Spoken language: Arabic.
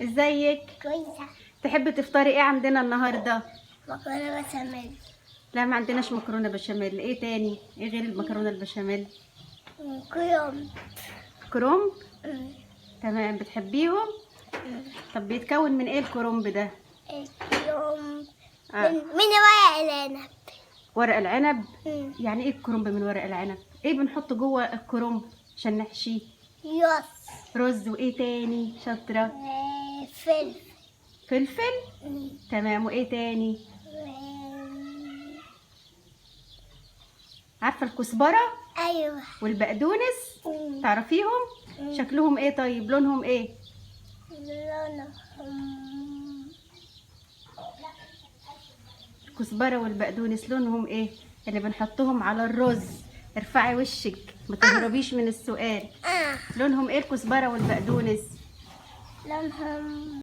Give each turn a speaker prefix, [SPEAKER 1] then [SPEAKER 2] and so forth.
[SPEAKER 1] ازيك؟
[SPEAKER 2] كويسة.
[SPEAKER 1] تحبي تفطري ايه عندنا النهارده؟
[SPEAKER 2] مكرونة بشاميل.
[SPEAKER 1] لا، ما عندناش مكرونه بشاميل. ايه تاني؟ ايه غير المكرونه البشاميل؟
[SPEAKER 2] كرنب.
[SPEAKER 1] كرومب. تمام، بتحبيهم؟ طب بيتكون من ايه الكرومب ده؟
[SPEAKER 2] الكرنب
[SPEAKER 1] آه.
[SPEAKER 2] من ورق العنب.
[SPEAKER 1] ورق العنب.
[SPEAKER 2] مم.
[SPEAKER 1] يعني ايه الكرومب من ورق العنب؟ ايه بنحطه جوه الكرومب عشان نحشيه؟
[SPEAKER 2] يص.
[SPEAKER 1] رز. وايه تاني؟ شاطره.
[SPEAKER 2] فلفل.
[SPEAKER 1] فلفل. تمام، وايه تاني؟ عارفه الكزبره
[SPEAKER 2] ايوه.
[SPEAKER 1] والبقدونس؟ تعرفيهم؟ شكلهم ايه؟ طيب لونهم ايه؟
[SPEAKER 2] لونهم
[SPEAKER 1] الكزبره والبقدونس لونهم ايه اللي بنحطهم على الرز؟ ارفعي وشك، ما تهربيش من السؤال. لونهم ايه الكزبره والبقدونس؟
[SPEAKER 2] لونهم